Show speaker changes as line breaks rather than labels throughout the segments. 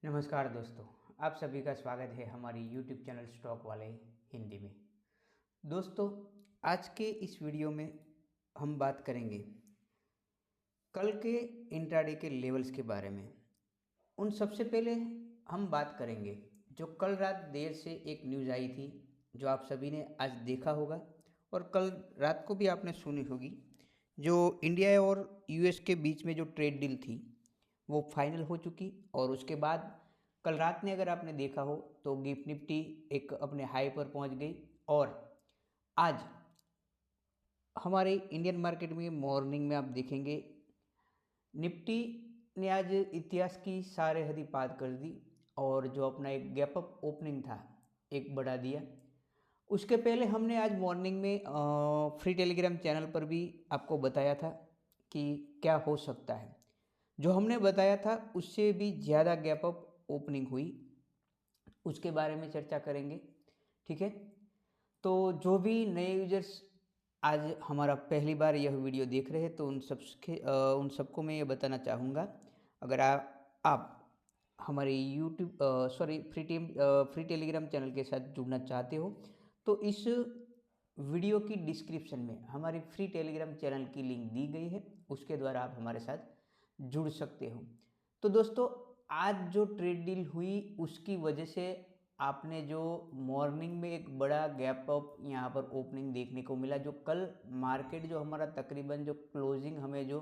नमस्कार दोस्तों, आप सभी का स्वागत है हमारी YouTube चैनल स्टॉक वाले हिंदी में। दोस्तों, आज के इस वीडियो में हम बात करेंगे कल के इंट्राडे के लेवल्स के बारे में। उन सबसे पहले हम बात करेंगे जो कल रात देर से एक न्यूज़ आई थी, जो आप सभी ने आज देखा होगा और कल रात को भी आपने सुनी होगी। जो इंडिया और यूएस के बीच में जो ट्रेड डील थी वो फाइनल हो चुकी, और उसके बाद कल रात में अगर आपने देखा हो तो गिफ्ट निफ्टी एक अपने हाई पर पहुंच गई। और आज हमारे इंडियन मार्केट में मॉर्निंग में आप देखेंगे निफ्टी ने आज इतिहास की सारे हदी पार कर दी, और जो अपना एक गैप अप ओपनिंग था एक बढ़ा दिया। उसके पहले हमने आज मॉर्निंग में फ्री टेलीग्राम चैनल पर भी आपको बताया था कि क्या हो सकता है। जो हमने बताया था उससे भी ज़्यादा गैप अप ओपनिंग हुई, उसके बारे में चर्चा करेंगे। ठीक है, तो जो भी नए यूजर्स आज हमारा पहली बार यह वीडियो देख रहे हैं तो उन सबको मैं ये बताना चाहूँगा, अगर आप हमारे यूट्यूब फ्री टेलीग्राम चैनल के साथ जुड़ना चाहते हो तो इस वीडियो की डिस्क्रिप्शन में हमारी फ्री टेलीग्राम चैनल की लिंक दी गई है, उसके द्वारा आप हमारे साथ जुड़ सकते हो। तो दोस्तों, आज जो ट्रेड डील हुई उसकी वजह से आपने जो मॉर्निंग में एक बड़ा गैप अप यहाँ पर ओपनिंग देखने को मिला। जो कल मार्केट जो हमारा तकरीबन जो क्लोजिंग हमें जो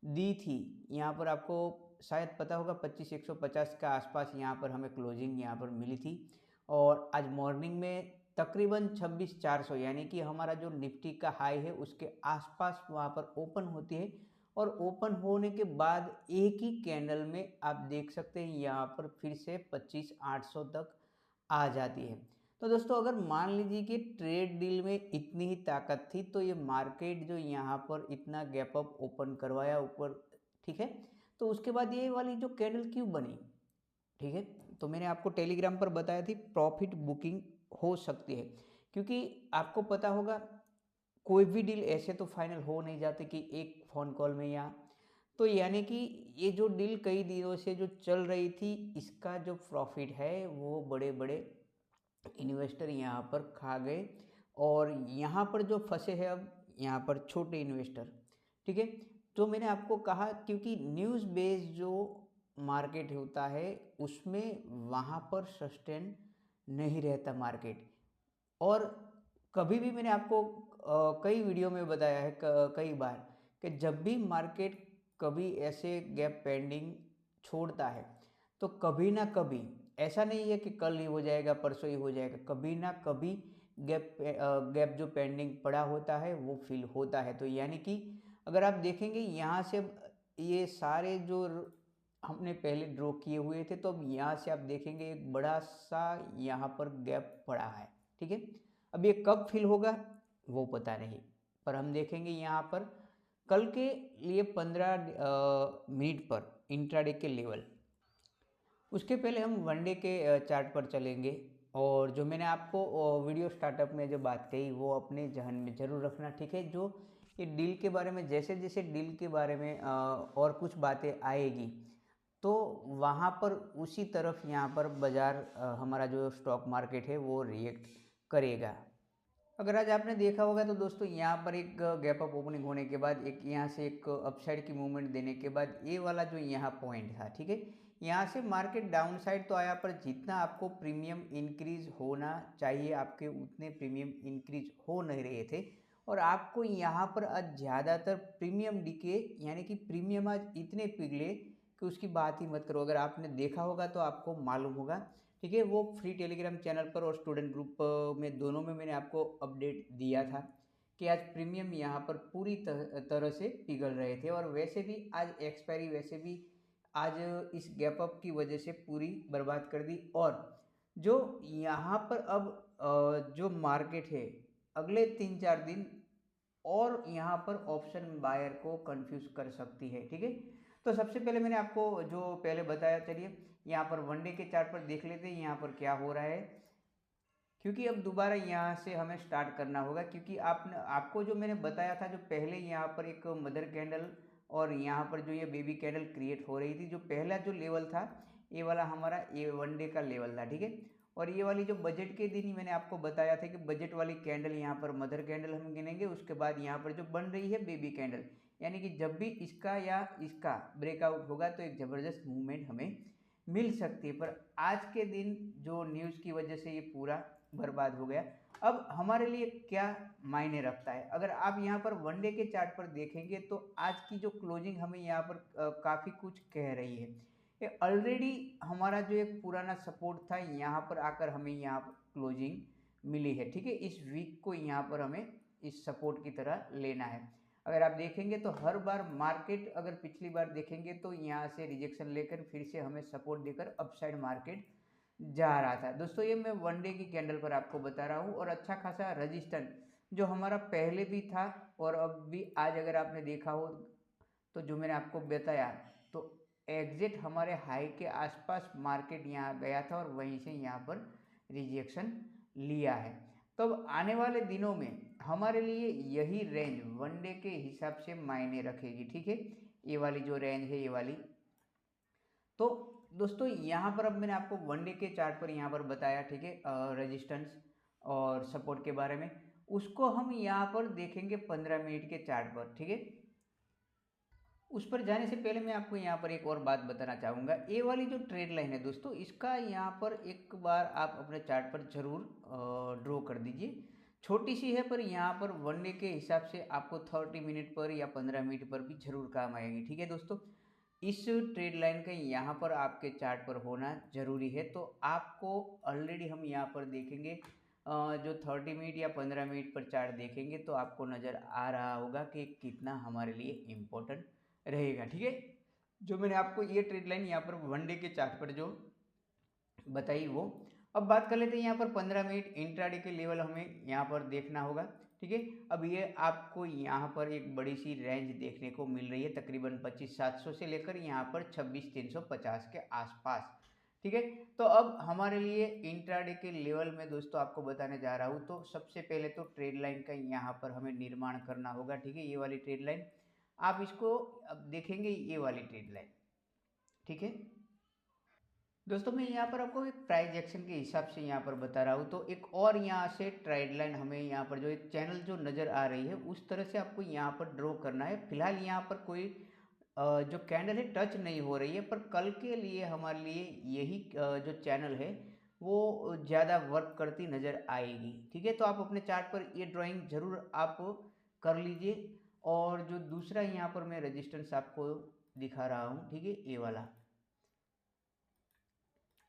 दी थी, यहाँ पर आपको शायद पता होगा 25,150 के आसपास यहाँ पर हमें क्लोजिंग यहाँ पर मिली थी। और आज मॉर्निंग में तकरीबन 26,400 यानी कि हमारा जो निफ्टी का हाई है उसके आसपास वहाँ पर ओपन होती है, और ओपन होने के बाद एक ही कैंडल में आप देख सकते हैं यहाँ पर फिर से 25,800 तक आ जाती है। तो दोस्तों, अगर मान लीजिए कि ट्रेड डील में इतनी ही ताकत थी तो ये मार्केट जो यहाँ पर इतना गैप अप ओपन करवाया ऊपर, ठीक है, तो उसके बाद ये वाली जो कैंडल क्यों बनी, ठीक है, तो मैंने आपको टेलीग्राम पर बताया थी प्रॉफिट बुकिंग हो सकती है, क्योंकि आपको पता होगा कोई भी डील ऐसे तो फाइनल हो नहीं जाते कि एक फ़ोन कॉल में। या तो यानी कि ये जो डील कई दिनों से जो चल रही थी इसका जो प्रॉफिट है वो बड़े बड़े इन्वेस्टर यहाँ पर खा गए, और यहाँ पर जो फंसे हैं अब यहाँ पर छोटे इन्वेस्टर। ठीक है, तो मैंने आपको कहा क्योंकि न्यूज़ बेस्ड जो मार्केट होता है उसमें वहाँ पर सस्टेन नहीं रहता मार्केट। और कभी भी मैंने आपको कई वीडियो में बताया है कई बार कि जब भी मार्केट कभी ऐसे गैप पेंडिंग छोड़ता है तो कभी ना कभी, ऐसा नहीं है कि कल ही हो जाएगा परसों ही हो जाएगा, कभी ना कभी गैप जो पेंडिंग पड़ा होता है वो फिल होता है। तो यानी कि अगर आप देखेंगे यहाँ से ये सारे जो हमने पहले ड्रॉ किए हुए थे, तो अब यहाँ से आप देखेंगे एक बड़ा सा यहाँ पर गैप पड़ा है। ठीक है, अब ये कब फिल होगा वो पता नहीं, पर हम देखेंगे यहाँ पर कल के लिए 15 मिनट पर इंट्राडे के लेवल। उसके पहले हम वनडे के चार्ट पर चलेंगे, और जो मैंने आपको वीडियो स्टार्टअप में जो बात कही वो अपने जहन में ज़रूर रखना। ठीक है, जो ये डील के बारे में जैसे जैसे डील के बारे में और कुछ बातें आएगी तो वहाँ पर उसी तरफ यहाँ पर बाज़ार हमारा जो स्टॉक मार्केट है वो रिएक्ट करेगा। अगर आज आपने देखा होगा तो दोस्तों, यहाँ पर एक गैप अप ओपनिंग होने के बाद एक यहाँ से एक अपसाइड की मूवमेंट देने के बाद ये वाला जो यहाँ पॉइंट था, ठीक है, यहाँ से मार्केट डाउन साइड तो आया, पर जितना आपको प्रीमियम इंक्रीज होना चाहिए आपके उतने प्रीमियम इंक्रीज हो नहीं रहे थे, और आपको यहाँ पर आज ज़्यादातर प्रीमियम डिके यानी कि प्रीमियम आज इतने पिघले कि उसकी बात ही मत करो। अगर आपने देखा होगा तो आपको मालूम होगा। ठीक है, वो फ्री टेलीग्राम चैनल पर और स्टूडेंट ग्रुप में दोनों में मैंने आपको अपडेट दिया था कि आज प्रीमियम यहाँ पर पूरी तरह से पिघल रहे थे, और वैसे भी आज एक्सपायरी वैसे भी आज इस गैप अप की वजह से पूरी बर्बाद कर दी। और जो यहाँ पर अब जो मार्केट है अगले 3-4 दिन और यहाँ पर ऑप्शन बायर को कंफ्यूज कर सकती है। ठीक है, तो सबसे पहले मैंने आपको जो पहले बताया, चलिए यहाँ पर वनडे के चार्ट पर देख लेते हैं यहाँ पर क्या हो रहा है, क्योंकि अब दोबारा यहाँ से हमें स्टार्ट करना होगा। क्योंकि आपको जो मैंने बताया था, जो पहले यहाँ पर एक मदर कैंडल और यहाँ पर जो ये बेबी कैंडल क्रिएट हो रही थी, जो पहला जो लेवल था ये वाला हमारा ये वनडे का लेवल था, ठीक है। और ये वाली जो बजट के दिन ही मैंने आपको बताया था कि बजट वाली कैंडल यहाँ पर मदर कैंडल हम गिनेंगे, उसके बाद यहाँ पर जो बन रही है बेबी कैंडल, यानी कि जब भी इसका या इसका ब्रेकआउट होगा तो एक ज़बरदस्त मूवमेंट हमें मिल सकती है। पर आज के दिन जो न्यूज़ की वजह से ये पूरा बर्बाद हो गया। अब हमारे लिए क्या मायने रखता है, अगर आप यहाँ पर वनडे के चार्ट पर देखेंगे तो आज की जो क्लोजिंग हमें यहाँ पर काफ़ी कुछ कह रही है। ये ऑलरेडी हमारा जो एक पुराना सपोर्ट था यहाँ पर आकर हमें यहाँ पर क्लोजिंग मिली है, ठीक है। इस वीक को यहाँ पर हमें इस सपोर्ट की तरह लेना है। अगर आप देखेंगे तो हर बार मार्केट, अगर पिछली बार देखेंगे तो यहाँ से रिजेक्शन लेकर फिर से हमें सपोर्ट देकर अपसाइड मार्केट जा रहा था। दोस्तों ये मैं वनडे की कैंडल पर आपको बता रहा हूँ। और अच्छा खासा रजिस्टेंस जो हमारा पहले भी था और अब भी, आज अगर आपने देखा हो तो जो मैंने आपको बताया, तो एग्जिट हमारे हाई के आसपास मार्केट यहाँ गया था और वहीं से यहाँ पर रिजेक्शन लिया है। तो अब आने वाले दिनों में हमारे लिए यही रेंज वनडे के हिसाब से मायने रखेगी, ठीक है। ये वाली जो रेंज है ये वाली, तो दोस्तों यहाँ पर अब मैंने आपको वनडे के चार्ट पर यहाँ पर बताया, ठीक है, रेजिस्टेंस और सपोर्ट के बारे में। उसको हम यहाँ पर देखेंगे 15 मिनट के चार्ट पर, ठीक है। उस पर जाने से पहले मैं आपको यहाँ पर एक और बात बताना चाहूँगा। ये वाली जो ट्रेड लाइन है दोस्तों, इसका यहाँ पर एक बार आप अपने चार्ट पर जरूर ड्रॉ कर दीजिए। छोटी सी है पर यहाँ पर वनडे के हिसाब से आपको 30 मिनट पर या 15 मिनट पर भी जरूर काम आएगी, ठीक है दोस्तों। इस ट्रेड लाइन का यहाँ पर आपके चार्ट पर होना जरूरी है। तो आपको ऑलरेडी हम यहाँ पर देखेंगे जो 30 मिनट या 15 मिनट पर चार्ट देखेंगे तो आपको नज़र आ रहा होगा कि कितना हमारे लिए इम्पोर्टेंट रहेगा, ठीक है। जो मैंने आपको ये ट्रेड लाइन यहाँ पर वनडे के चार्ट पर जो बताई वो। अब बात कर लेते हैं यहाँ पर 15 मिनट इंट्राडे के लेवल हमें यहाँ पर देखना होगा, ठीक है। अब ये आपको यहाँ पर एक बड़ी सी रेंज देखने को मिल रही है, तकरीबन 25,700 से लेकर यहाँ पर 26,350 के आसपास, ठीक है। तो अब हमारे लिए इंट्राडे के लेवल में दोस्तों आपको बताने जा रहा हूँ। तो सबसे पहले तो ट्रेड लाइन का यहाँ पर हमें निर्माण करना होगा, ठीक है। ये वाली ट्रेड लाइन आप इसको अब देखेंगे, ये वाली ट्रेड लाइन, ठीक है दोस्तों। मैं यहाँ पर आपको एक प्राइस एक्शन के हिसाब से यहाँ पर बता रहा हूँ। तो एक और यहाँ से ट्रेड लाइन हमें यहाँ पर जो एक चैनल जो नज़र आ रही है उस तरह से आपको यहाँ पर ड्रॉ करना है। फिलहाल यहाँ पर कोई जो कैंडल है टच नहीं हो रही है, पर कल के लिए हमारे लिए यही जो चैनल है वो ज़्यादा वर्क करती नज़र आएगी, ठीक है। तो आप अपने चार्ट पर ये ड्राइंग ज़रूर आप कर लीजिए। और जो दूसरा यहाँ पर मैं रेजिस्टेंस आपको दिखा रहा हूँ, ठीक है, ये वाला।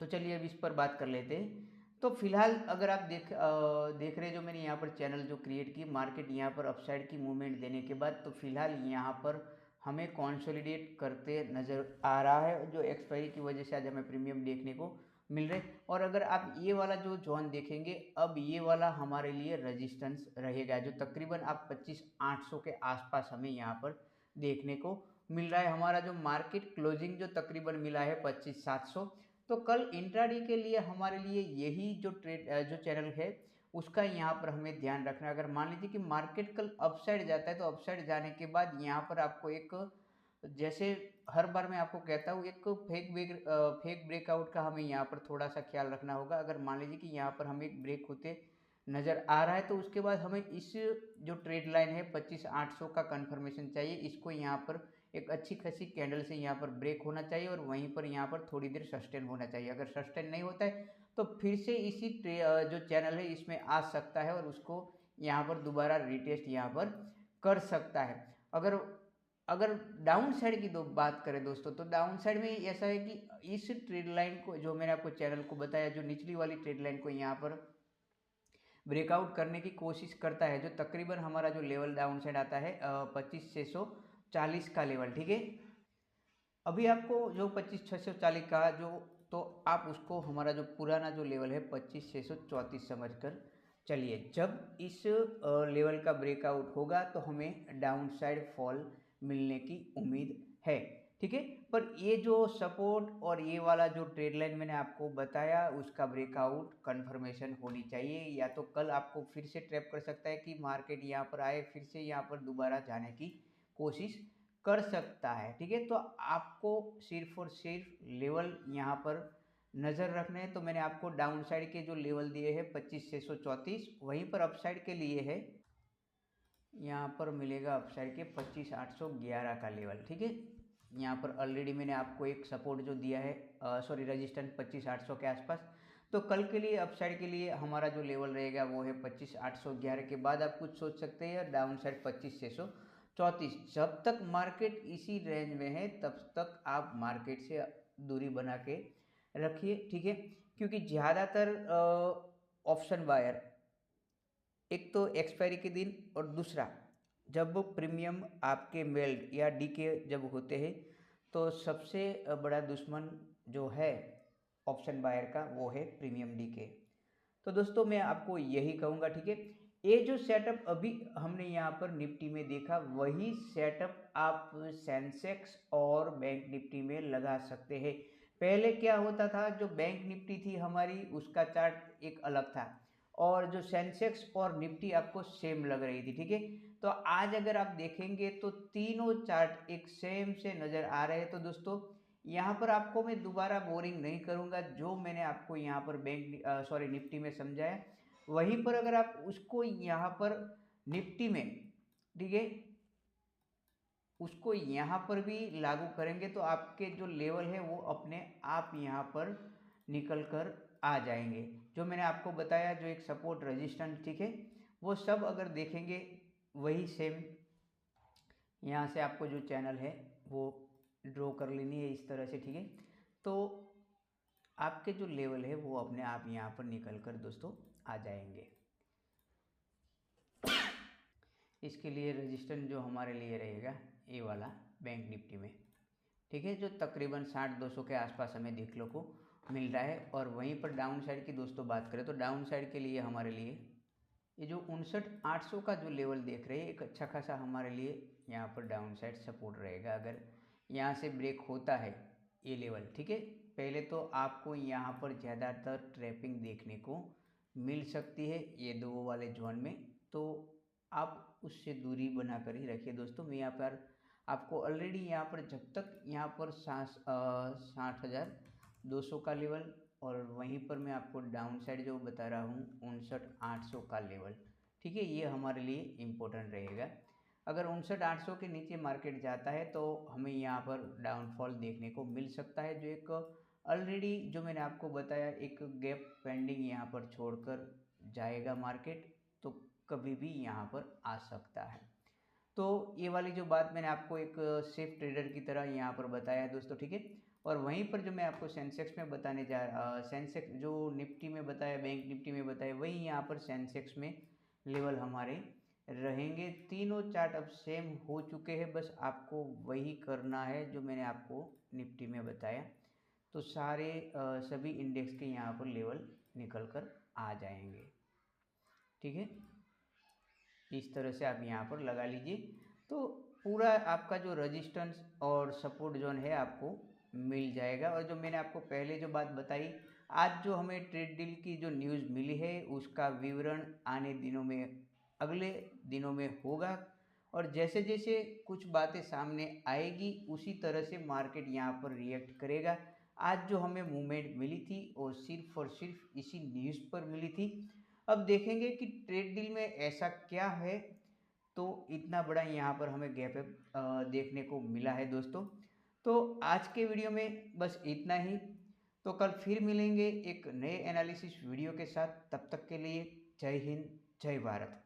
तो चलिए अब इस पर बात कर लेते हैं। तो फिलहाल अगर आप देख रहे हैं जो मैंने यहाँ पर चैनल जो क्रिएट की, मार्केट यहाँ पर अपसाइड की मूवमेंट देने के बाद तो फिलहाल यहाँ पर हमें कंसोलिडेट करते नज़र आ रहा है, जो एक्सपायरी की वजह से आज हमें प्रीमियम देखने को मिल रहे। और अगर आप ये वाला जो जोन देखेंगे, अब ये वाला हमारे लिए रेजिस्टेंस रहेगा, जो तकरीबन आप 25,800 के आसपास हमें यहाँ पर देखने को मिल रहा है। हमारा जो मार्केट क्लोजिंग जो तकरीबन मिला है 25,700। तो कल इंट्राडे के लिए हमारे लिए यही जो जो चैनल है उसका यहाँ पर हमें ध्यान रखना है। अगर मान लीजिए कि मार्केट कल अपसाइड जाता है तो अपसाइड जाने के बाद यहाँ पर आपको एक, जैसे हर बार मैं आपको कहता हूँ, एक फेक ब्रेकआउट का हमें यहाँ पर थोड़ा सा ख्याल रखना होगा। अगर मान लीजिए कि यहाँ पर हमें एक ब्रेक होते नज़र आ रहा है तो उसके बाद हमें इस जो ट्रेड लाइन है 25,800 का कंफर्मेशन चाहिए। इसको यहाँ पर एक अच्छी खासी कैंडल से यहाँ पर ब्रेक होना चाहिए और वहीं पर यहाँ पर थोड़ी देर सस्टेन होना चाहिए। अगर सस्टेन नहीं होता है तो फिर से इसी जो चैनल है इसमें आ सकता है और उसको यहाँ पर दोबारा रिटेस्ट यहाँ पर कर सकता है। अगर अगर डाउन साइड की बात करें दोस्तों, तो डाउन साइड में ऐसा है कि इस ट्रेड लाइन को, जो मैंने आपको चैनल को बताया, जो निचली वाली ट्रेड लाइन को यहाँ पर ब्रेकआउट करने की कोशिश करता है, जो तकरीबन हमारा जो लेवल डाउन साइड आता है 25,640 का लेवल, ठीक है। अभी आपको जो 25,640 का जो, तो आप उसको हमारा जो पुराना जो लेवल है 25,634 समझ कर चलिए। जब इस लेवल का ब्रेकआउट होगा तो हमें डाउन साइड फॉल मिलने की उम्मीद है, ठीक है। पर ये जो सपोर्ट और ये वाला जो ट्रेड लाइन मैंने आपको बताया उसका ब्रेकआउट कंफर्मेशन होनी चाहिए, या तो कल आपको फिर से ट्रैप कर सकता है कि मार्केट यहाँ पर आए, फिर से यहाँ पर दोबारा जाने की कोशिश कर सकता है। ठीक है, तो आपको सिर्फ और सिर्फ लेवल यहाँ पर नज़र रखने हैं। तो मैंने आपको डाउन साइड के जो लेवल दिए हैं 25,634, वहीं पर अप साइड के लिए है, यहाँ पर मिलेगा अप साइड के 25,811 का लेवल। ठीक है, यहाँ पर ऑलरेडी मैंने आपको एक सपोर्ट जो दिया है, सॉरी रजिस्टेंस 25,800 के आसपास। तो कल के लिए अप साइड के लिए हमारा जो लेवल रहेगा वो है 25,811 के बाद आप कुछ सोच सकते हैं डाउन साइड 25,634। जब तक मार्केट इसी रेंज में है तब तक आप मार्केट से दूरी बना के रखिए। ठीक है, क्योंकि ज़्यादातर ऑप्शन बायर एक तो एक्सपायरी के दिन और दूसरा जब प्रीमियम आपके मेल्ड या डी के जब होते हैं तो सबसे बड़ा दुश्मन जो है ऑप्शन बायर का वो है प्रीमियम डी के। तो दोस्तों मैं आपको यही कहूँगा। ठीक है, ये जो सेटअप अभी हमने यहाँ पर निफ्टी में देखा वही सेटअप आप सेंसेक्स और बैंक निफ्टी में लगा सकते हैं। पहले क्या होता था, जो बैंक निफ्टी थी हमारी उसका चार्ट एक अलग था और जो सेंसेक्स और निफ्टी आपको सेम लग रही थी। ठीक है, तो आज अगर आप देखेंगे तो तीनों चार्ट एक सेम से नज़र आ रहे हैं। तो दोस्तों यहाँ पर आपको मैं दोबारा बोरिंग नहीं करूँगा, जो मैंने आपको यहाँ पर सॉरी निफ्टी में समझाया वहीं पर अगर आप उसको यहाँ पर निफ्टी में, ठीक है, उसको यहाँ पर भी लागू करेंगे तो आपके जो लेवल है वो अपने आप यहाँ पर निकल कर आ जाएंगे। जो मैंने आपको बताया जो एक सपोर्ट रेजिस्टेंस, ठीक है, वो सब अगर देखेंगे वही सेम यहाँ से आपको जो चैनल है वो ड्रॉ कर लेनी है इस तरह से। ठीक है, तो आपके जो लेवल है वो अपने आप यहाँ पर निकल कर दोस्तों आ जाएंगे। इसके लिए रेजिस्टेंस जो हमारे लिए रहेगा ये वाला बैंक निफ्टी में, ठीक है, जो तकरीबन 60-200 के आसपास हमें देखने को मिल रहा है। और वहीं पर डाउन साइड की दोस्तों बात करें तो डाउन साइड के लिए हमारे लिए ये जो 59,800 का जो लेवल देख रहे हैं एक अच्छा खासा हमारे लिए यहाँ पर डाउन साइड सपोर्ट रहेगा अगर यहाँ से ब्रेक होता है ये लेवल। ठीक है, पहले तो आपको यहाँ पर ज़्यादातर ट्रैपिंग देखने को मिल सकती है ये दो वाले जोन में, तो आप उससे दूरी बना कर ही रखिए दोस्तों। मैं यहाँ पर आपको ऑलरेडी यहाँ पर जब तक यहाँ पर 60,200 का लेवल और वहीं पर मैं आपको डाउन साइड जो बता रहा हूँ 59,800 का लेवल, ठीक है, ये हमारे लिए इम्पोर्टेंट रहेगा। अगर 59,800 के नीचे मार्केट जाता है तो हमें यहाँ पर डाउनफॉल देखने को मिल सकता है, जो एक ऑलरेडी जो मैंने आपको बताया एक गैप पेंडिंग यहाँ पर छोड़कर जाएगा मार्केट, तो कभी भी यहाँ पर आ सकता है। तो ये वाली जो बात मैंने आपको एक सेफ ट्रेडर की तरह यहाँ पर बताया है दोस्तों। ठीक है, और वहीं पर जो मैं आपको सेंसेक्स में बताने जा सेंसेक्स जो निफ्टी में बताया बैंक निफ्टी में बताया वही यहाँ पर सेंसेक्स में लेवल हमारे रहेंगे। तीनों चार्ट अब सेम हो चुके हैं, बस आपको वही करना है जो मैंने आपको निफ्टी में बताया। तो सारे सभी इंडेक्स के यहाँ पर लेवल निकल कर आ जाएंगे। ठीक है, इस तरह से आप यहाँ पर लगा लीजिए तो पूरा आपका जो रेजिस्टेंस और सपोर्ट जोन है आपको मिल जाएगा। और जो मैंने आपको पहले जो बात बताई, आज जो हमें ट्रेड डील की जो न्यूज़ मिली है उसका विवरण आने दिनों में अगले दिनों में होगा, और जैसे जैसे कुछ बातें सामने आएगी उसी तरह से मार्केट यहाँ पर रिएक्ट करेगा। आज जो हमें मूवमेंट मिली थी वो सिर्फ और सिर्फ इसी न्यूज़ पर मिली थी। अब देखेंगे कि ट्रेड डील में ऐसा क्या है तो इतना बड़ा यहाँ पर हमें गैप देखने को मिला है दोस्तों। तो आज के वीडियो में बस इतना ही, तो कल फिर मिलेंगे एक नए एनालिसिस वीडियो के साथ। तब तक के लिए जय हिंद, जय भारत।